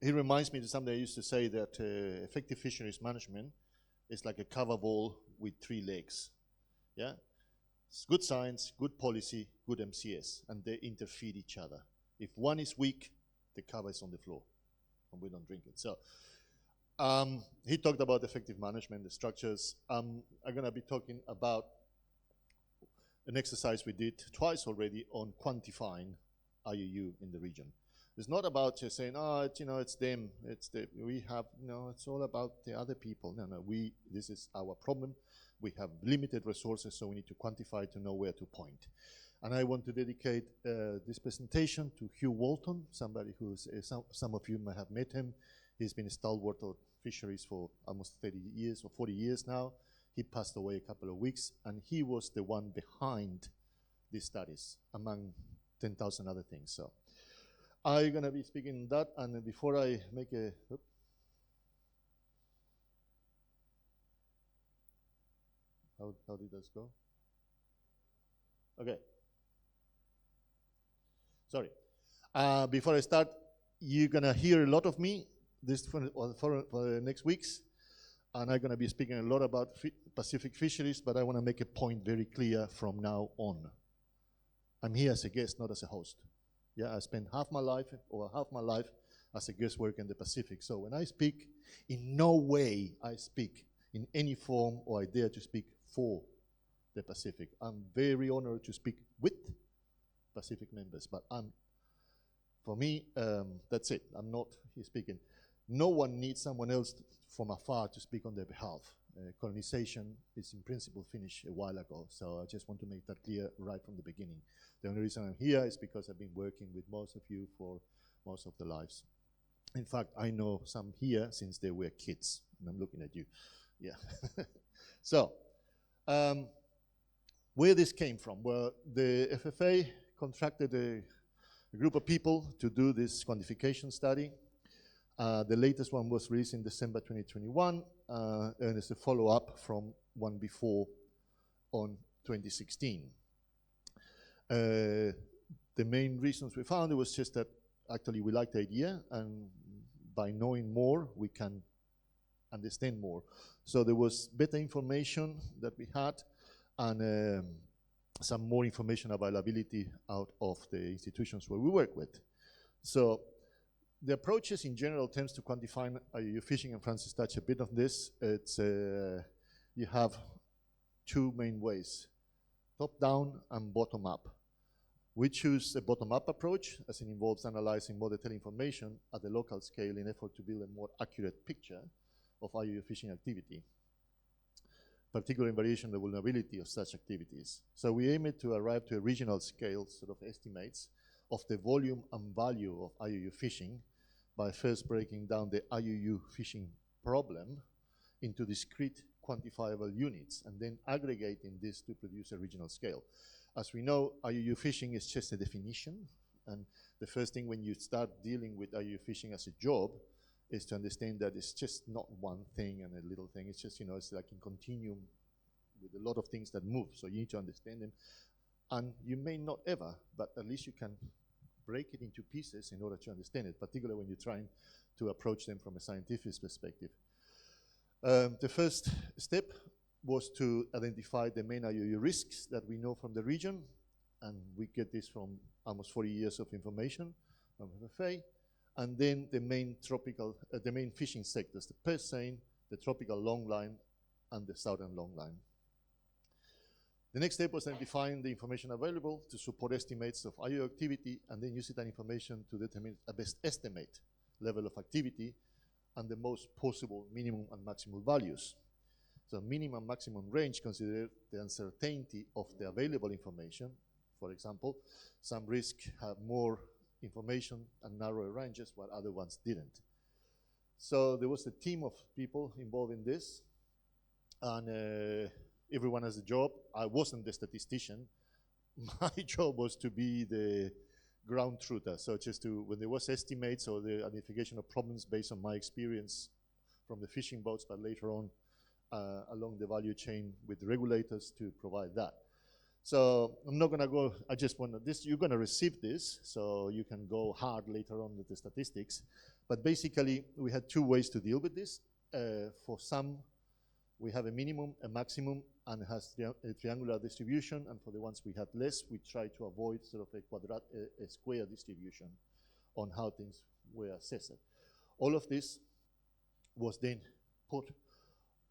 he reminds me of something I used to say, that effective fisheries management is like a cover ball with 3 legs. Yeah, it's good science, good policy, good MCS, and they interfeed each other. If one is weak, the cover is on the floor, and we don't drink it. So he talked about effective management, the structures. I'm going to be talking about an exercise we did twice already on quantifying IUU in the region. It's not about just saying, oh, it's them, we have, it's all about the other people. No, this is our problem. We have limited resources, so we need to quantify to know where to point. And I want to dedicate this presentation to Hugh Walton, somebody who's, some of you might have met him. He's been a stalwart of fisheries for almost 30 years or 40 years now. He passed away a couple of weeks, and he was the one behind these studies, among 10,000 other things. So I'm going to be speaking that, and before I make a... How did this go? Okay. Sorry. Before I start, you're going to hear a lot of me this for the next weeks, and I'm going to be speaking a lot about Pacific fisheries, but I want to make a point very clear from now on. I'm here as a guest, not as a host. Yeah, I spent half my life as a guest worker in the Pacific. So when I speak, in no way I speak in any form or I dare to speak for the Pacific. I'm very honored to speak with Pacific members, but for me, that's it. I'm not here speaking. No one needs someone else from afar to speak on their behalf. Colonization is in principle finished a while ago, so I just want to make that clear right from the beginning. The only reason I'm here is because I've been working with most of you for most of their lives. In fact, I know some here since they were kids, and I'm looking at you. Yeah. So, where this came from? Well, the FFA contracted a group of people to do this quantification study. The latest one was released in December 2021, and it's a follow-up from one before on 2016. The main reasons we found, it was just that actually we liked the idea, and by knowing more, we can understand more. So there was better information that we had, and some more information availability out of the institutions where we work with. So the approaches in general terms to quantifying IUU fishing, and Francis touched a bit on this. It's you have 2 main ways, top-down and bottom-up. We choose a bottom-up approach, as it involves analyzing more detailed information at the local scale in effort to build a more accurate picture of IUU fishing activity, particularly in variation of the vulnerability of such activities. So we aim to arrive to a regional scale sort of estimates of the volume and value of IUU fishing by first breaking down the IUU fishing problem into discrete quantifiable units and then aggregating this to produce a regional scale. As we know, IUU fishing is just a definition, and the first thing when you start dealing with IUU fishing as a job is to understand that it's just not one thing and a little thing. It's just, it's like a continuum with a lot of things that move, so you need to understand them. And you may not ever, but at least you can break it into pieces in order to understand it, particularly when you're trying to approach them from a scientific perspective. The first step was to identify the main IUU risks that we know from the region, and we get this from almost 40 years of information from FFA, and then the main fishing sectors, the purse seine, the tropical longline, and the southern longline. The next step was identifying the information available to support estimates of IUU activity, and then using that information to determine a best estimate level of activity and the most possible minimum and maximum values. So minimum and maximum range consider the uncertainty of the available information. For example, some risks have more information and narrower ranges while other ones didn't. So there was a team of people involved in this, and everyone has a job. I wasn't the statistician. My job was to be the ground truther. So just to, when there was estimates or the identification of problems based on my experience from the fishing boats, but later on along the value chain with the regulators to provide that. So I'm not gonna go, I just want this, you're gonna receive this, so you can go hard later on with the statistics. But basically, we had two ways to deal with this. For some, we have a minimum, a maximum, and it has a triangular distribution. And for the ones we had less, we try to avoid sort of a square distribution on how things were assessed. All of this was then put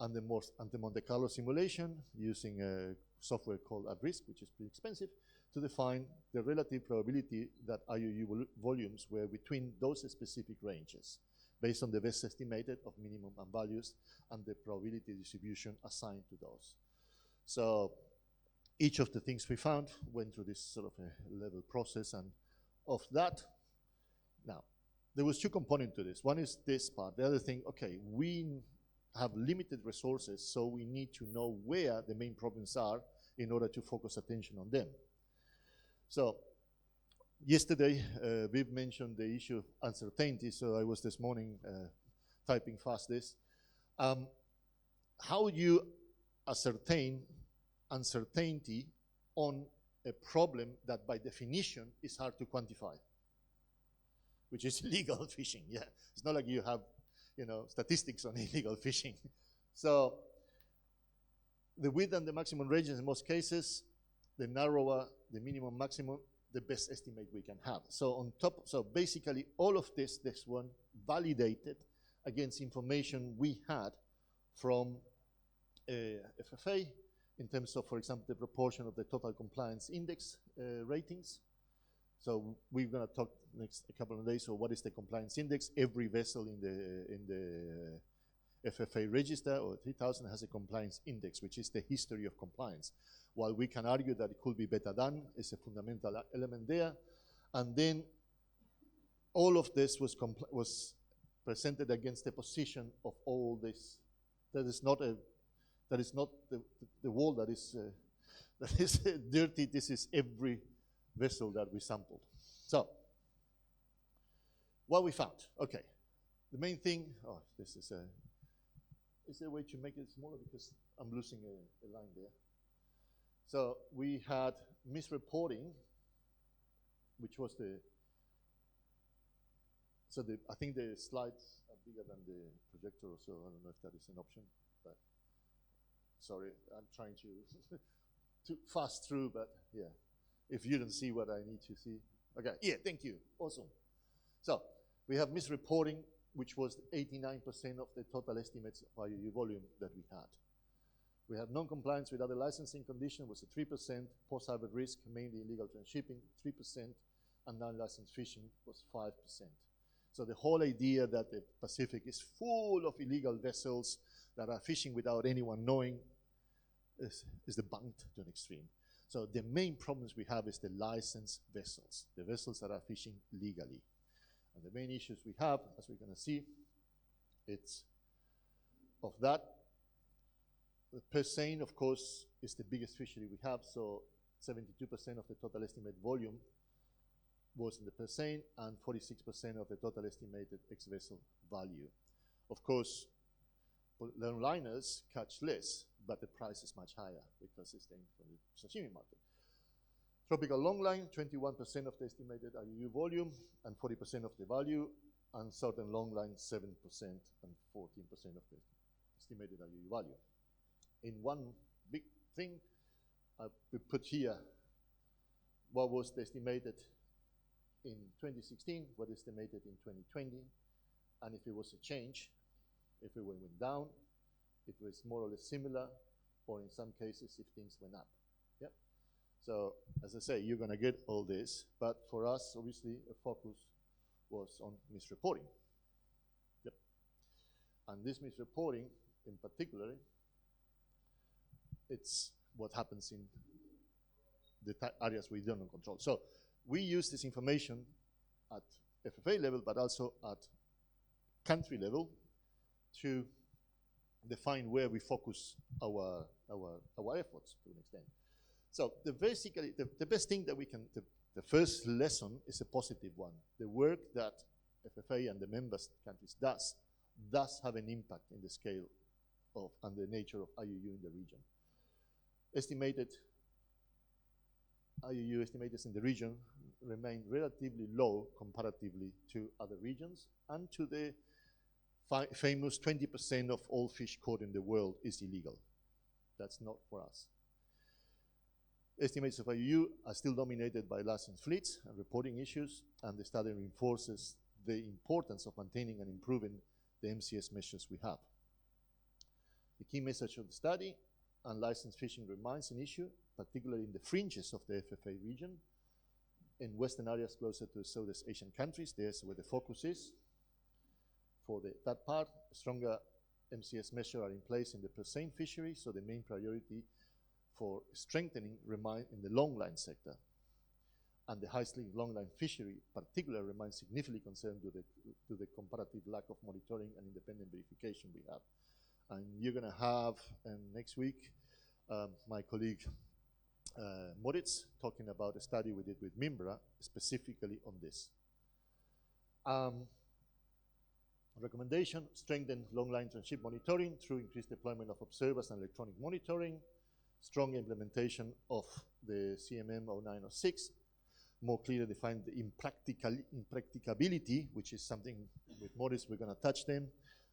on the Monte Carlo simulation using a software called At Risk, which is pretty expensive, to define the relative probability that IUU volumes were between those specific ranges, based on the best estimated of minimum and values and the probability distribution assigned to those. So each of the things we found went through this sort of a level process, and of that, now, there was two components to this. One is this part. The other thing, okay, we have limited resources, so we need to know where the main problems are in order to focus attention on them. So yesterday, Viv mentioned the issue of uncertainty, so I was this morning typing fast this. How would you ascertain uncertainty on a problem that by definition is hard to quantify, which is illegal fishing? Yeah, it's not like you have, statistics on illegal fishing. So the width and the maximum ranges in most cases, the narrower the minimum maximum, the best estimate we can have. So on top, so basically all of this one validated against information we had from FFA in terms of, for example, the proportion of the total compliance index ratings. So we're going to talk next a couple of days. So what is the compliance index? Every vessel in the FFA register or 3000 has a compliance index, which is the history of compliance. While we can argue that it could be better done, it's a fundamental element there. And then all of this was presented against the position of all this. That is not the wall that is dirty. This is every vessel that we sampled. So what we found, okay. The main thing, this is there a way to make it smaller because I'm losing a line there. So we had misreporting, which was I think the slides are bigger than the projector, so I don't know if that is an option, but sorry, I'm trying to fast through, but yeah, if you don't see what I need to see. Okay, yeah, thank you, awesome. So we have misreporting, which was 89% of the total estimates of IUU volume that we had. We had non-compliance with other licensing conditions was a 3%, post-harvest risk, mainly illegal transshipping, 3%, and non-licensed fishing was 5%. So the whole idea that the Pacific is full of illegal vessels that are fishing without anyone knowing is debunked to an extreme. So the main problems we have is the licensed vessels, the vessels that are fishing legally. And the main issues we have, as we're going to see, it's of that. The Persane, of course, is the biggest fishery we have, so 72% of the total estimated volume was in the Persane and 46% of the total estimated ex-vessel value. Of course, long liners catch less, but the price is much higher because it's the sashimi market. Tropical longline, 21% of the estimated IUU volume and 40% of the value, and southern longline, 7% and 14% of the estimated IUU value. In one big thing, we put here what was the estimated in 2016, what estimated in 2020, and if it was a change, if it went down, it was more or less similar, or in some cases, if things went up. Yep. So, as I say, you're going to get all this, but for us, obviously, a focus was on misreporting. Yep. And this misreporting, in particular, it's what happens in the areas we don't control. So we use this information at FFA level, but also at country level to define where we focus our efforts to an extent. So basically, the best thing that we can, the first lesson is a positive one. The work that FFA and the member countries does have an impact in the scale of and the nature of IUU in the region. Estimated IUU estimators in the region remain relatively low comparatively to other regions, and to the famous 20% of all fish caught in the world is illegal. That's not for us. Estimates of IUU are still dominated by licensed fleets and reporting issues, and the study reinforces the importance of maintaining and improving the MCS measures we have. The key message of the study: unlicensed fishing remains an issue, particularly in the fringes of the FFA region, in western areas closer to the Southeast Asian countries. There's where the focus is. For that part, stronger MCS measures are in place in the purseine fishery, so the main priority for strengthening remains in the longline sector. And the high-slip longline fishery particularly remains significantly concerned to the comparative lack of monitoring and independent verification we have. And you're going to have next week my colleague Moritz talking about a study we did with Mimbra specifically on this. Recommendation: strengthen longline transship monitoring through increased deployment of observers and electronic monitoring, strong implementation of the CMM 0906, more clearly define the impracticability, which is something with Moritz we're going to touch them,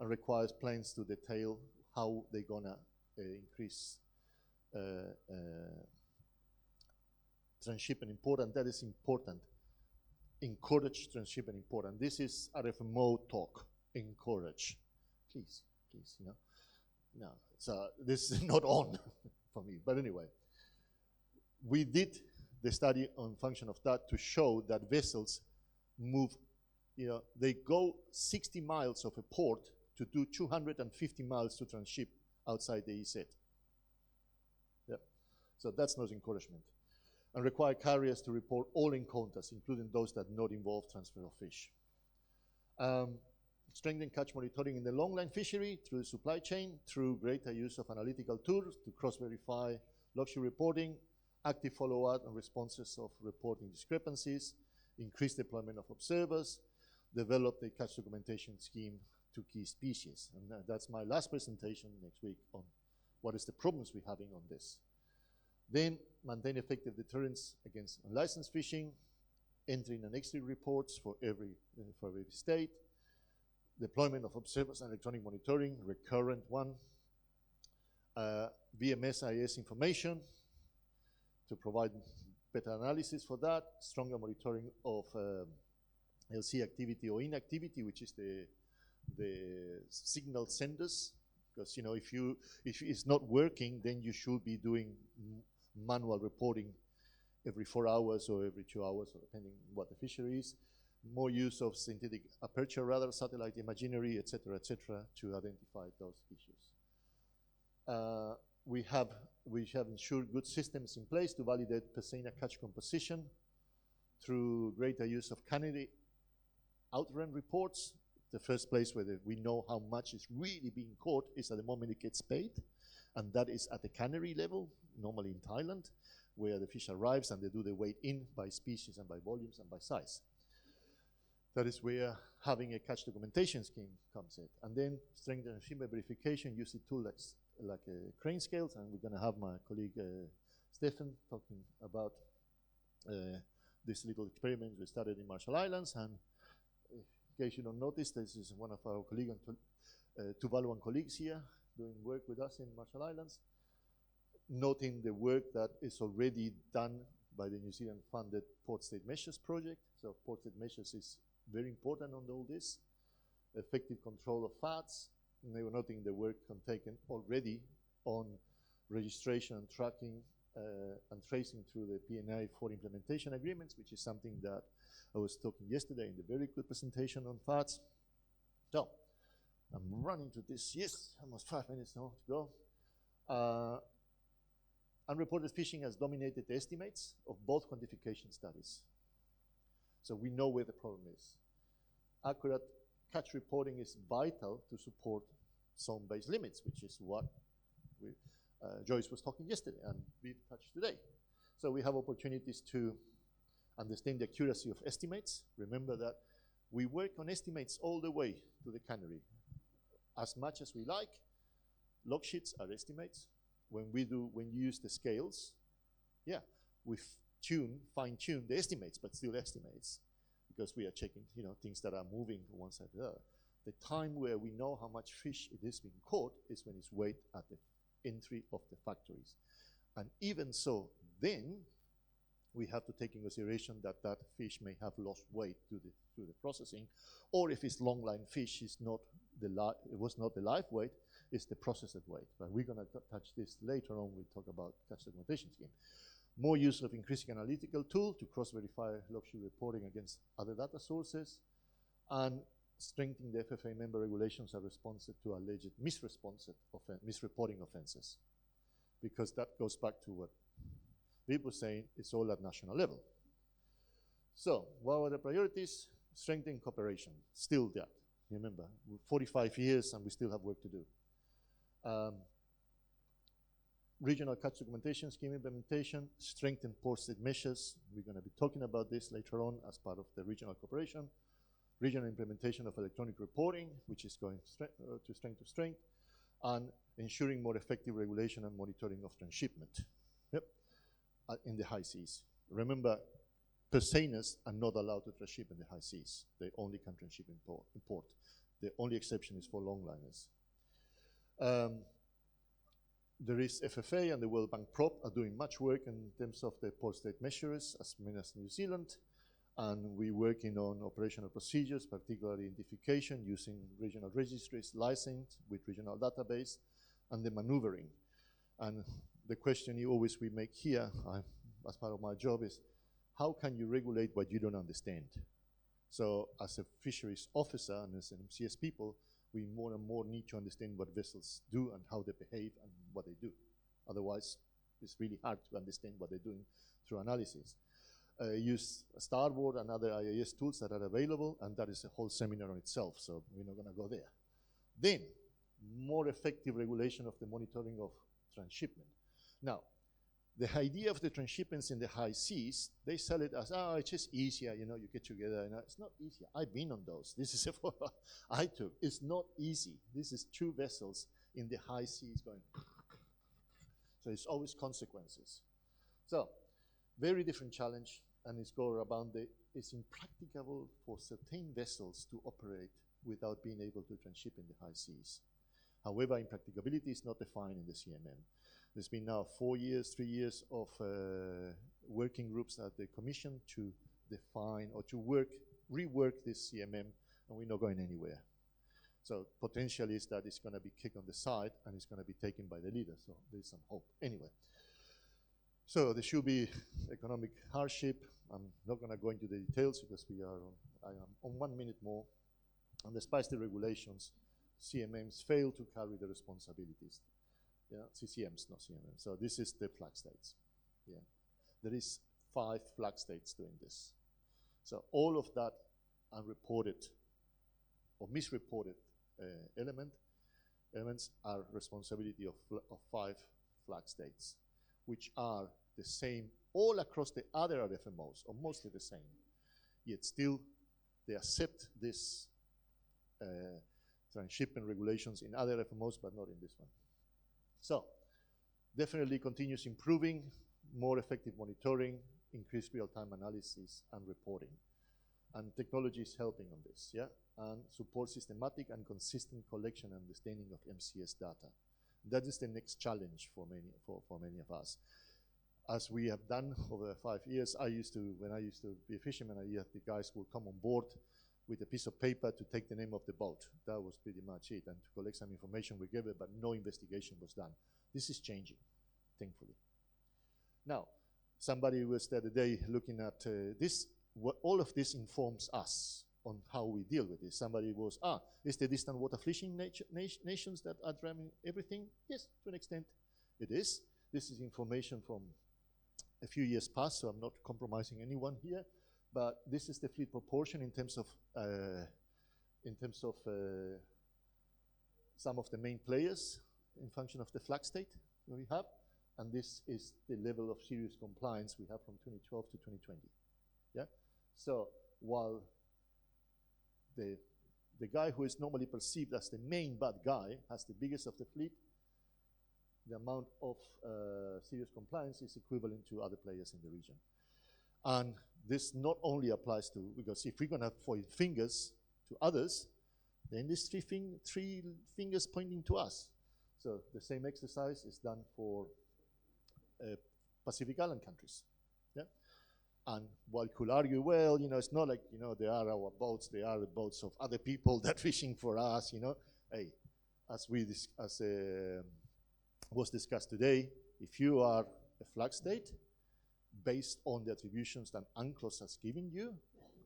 and requires plans to detail how they're going to increase transshipment important. That is important. Encourage transshipment important. This is RFMO talk. Encourage. Please, you know. No, so this is not on for me. But anyway, we did the study on function of that to show that vessels move, you know, they go 60 miles of a port to do 250 miles to transship outside the EZ. Yeah. So that's not encouragement. And require carriers to report all encounters, including those that not involve transfer of fish. Strengthen catch monitoring in the longline fishery through the supply chain, through greater use of analytical tools to cross-verify logship reporting, active follow-up and responses of reporting discrepancies, increased deployment of observers, develop the catch documentation scheme to key species. And that's my last presentation next week on what is the problems we're having on this. Then maintain effective deterrence against unlicensed fishing, entering and exit reports for every state, deployment of observers and electronic monitoring, recurrent one, VMS-IS information to provide better analysis for that, stronger monitoring of LC activity or inactivity, which is the signal senders, because you know if it's not working, then you should be doing manual reporting every 4 hours or every 2 hours, or depending on what the fishery is. More use of synthetic aperture radar, satellite imagery, etc., to identify those issues. We have ensured good systems in place to validate Pesena catch composition through greater use of cannery outrun reports. The first place where we know how much is really being caught is at the moment it gets paid, and that is at the cannery level, normally in Thailand, where the fish arrives and they do the weight in by species and by volumes and by size. That is where having a catch documentation scheme comes in. And then strengthen transshipment verification, use a tool like crane scales, and we're going to have my colleague Stefan talking about this little experiment we started in Marshall Islands. And in case you don't notice, this is one of our colleagues, Tuvaluan colleagues here, doing work with us in Marshall Islands, noting the work that is already done by the New Zealand funded Port State Measures project. So Port State Measures is very important on all this. Effective control of fats. And they were noting the work taken already on registration and tracking and tracing through the PNA for implementation agreements, which is something that I was talking yesterday in the very good presentation on fats. So I'm running to this. Yes, almost 5 minutes now to go. Unreported fishing has dominated the estimates of both quantification studies. So we know where the problem is. Accurate catch reporting is vital to support zone-based limits, which is what Joyce was talking yesterday and we've touched today. So we have opportunities to understand the accuracy of estimates. Remember that we work on estimates all the way to the cannery. As much as we like, log sheets are estimates. When you use the scales, yeah, we fine-tune the estimates, but still estimates, because we are checking, things that are moving from one side to the other. The time where we know how much fish it is being caught is when it's weighed at the entry of the factories. And even so, then we have to take in consideration that that fish may have lost weight through the processing, or if it's long line fish, it was not the live weight, it's the processed weight. But we're going to touch this later on. We'll talk about catch documentation scheme. More use of increasing analytical tool to cross-verify luxury reporting against other data sources, and strengthening the FFA member regulations are responsive to alleged misreporting offenses, because that goes back to what people saying it's all at national level. So, what are the priorities? Strengthening cooperation, still that. Remember, 45 years and we still have work to do. Regional catch documentation scheme implementation, strengthen port state measures. We're going to be talking about this later on as part of the regional cooperation. Regional implementation of electronic reporting, which is going to strength to strength, and ensuring more effective regulation and monitoring of transshipment. Yep. In the high seas. Remember, containers are not allowed to transship in the high seas. They only can transship in port. The only exception is for longliners. There is FFA and the World Bank Prop are doing much work in terms of the port state measures, as many as New Zealand, and we're working on operational procedures, particularly identification, using regional registries, licensed with regional database, and the maneuvering. And the question we make here, as part of my job, is how can you regulate what you don't understand? So as a fisheries officer and as an MCS people, we more and more need to understand what vessels do and how they behave and what they do. Otherwise, it's really hard to understand what they're doing through analysis. Use Starboard and other IIS tools that are available, and that is a whole seminar on itself, so we're not going to go there. Then, more effective regulation of the monitoring of transshipment. Now, the idea of the transshipments in the high seas, they sell it as, it's just easier, you get together. It's not easy. I've been on those. This is a photo I took. It's not easy. This is 2 vessels in the high seas going. So it's always consequences. So, very different challenge, and it's it's impracticable for certain vessels to operate without being able to transship in the high seas. However, impracticability is not defined in the CMM. There's been now 3 years of working groups at the Commission to define or to rework this CMM, and we're not going anywhere. So potentially is that it's going to be kicked on the side and it's going to be taken by the leader, so there's some hope. Anyway, so there should be economic hardship. I'm not going to go into the details because I am on 1 minute more. And despite the regulations, CMMs fail to carry the responsibilities. Yeah, CCMs, not CMMs. So this is the flag states. Yeah, there is 5 flag states doing this. So all of that unreported or misreported elements are responsibility of 5 flag states, which are the same all across the other RFMOs, or mostly the same. Yet still, they accept this transshipment regulations in other FMOs, but not in this one. So, definitely continuous improving, more effective monitoring, increased real-time analysis and reporting. And technology is helping on this, yeah? And support systematic and consistent collection and understanding of MCS data. That is the next challenge for many of us. As we have done over 5 years, when I used to be a fisherman, the guys would come on board with a piece of paper to take the name of the boat. That was pretty much it, and to collect some information we gave it, but no investigation was done. This is changing, thankfully. Now, somebody was the other day looking at this. All of this informs us on how we deal with this. Somebody was, it's the distant water fishing nations that are driving everything? Yes, to an extent it is. This is information from a few years past, so I'm not compromising anyone here. But this is the fleet proportion in terms of some of the main players in function of the flag state that we have, and this is the level of serious compliance we have from 2012 to 2020. Yeah. So while the guy who is normally perceived as the main bad guy has the biggest of the fleet, the amount of serious compliance is equivalent to other players in the region. And this not only applies to, because if we're going to point fingers to others, then there's three fingers pointing to us. So the same exercise is done for Pacific Island countries. Yeah? And one could argue, well, you know, it's not like, you know, they are our boats, they are the boats of other people that fishing for us, you know. Hey, as was discussed today, if you are a flag state, based on the attributions that UNCLOS has given you,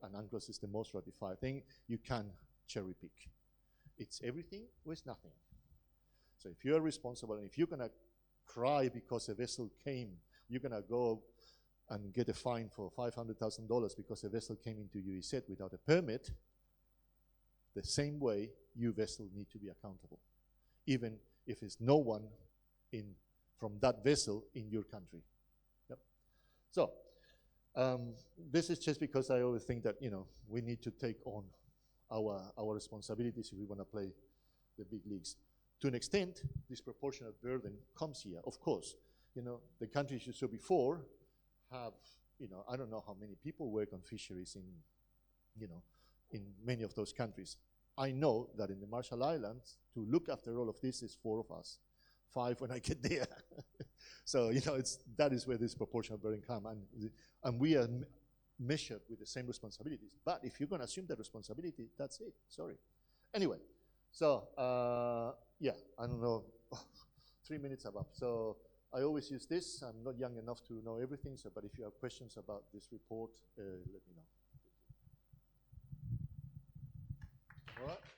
and UNCLOS is the most ratified thing, you can cherry pick. It's everything or it's nothing. So if you're responsible, and if you're gonna cry because a vessel came, you're gonna go and get a fine for $500,000 because a vessel came into UEZ without a permit, the same way you vessel need to be accountable, even if it's no one from that vessel in your country. Yep. So this is just because I always think that, you know, we need to take on our responsibilities if we want to play the big leagues. To an extent, disproportionate burden comes here. Of course, you know, the countries you saw before have, you know, I don't know how many people work on fisheries in, you know, in many of those countries. I know that in the Marshall Islands, to look after all of this is 4 of us, 5 when I get there. So, you know, that is where this proportional burden comes, and we are measured with the same responsibilities. But if you're going to assume that responsibility, that's it. Sorry. Anyway, so yeah, I don't know, 3 minutes above. So I always use this. I'm not young enough to know everything. So, but if you have questions about this report, let me know. All right.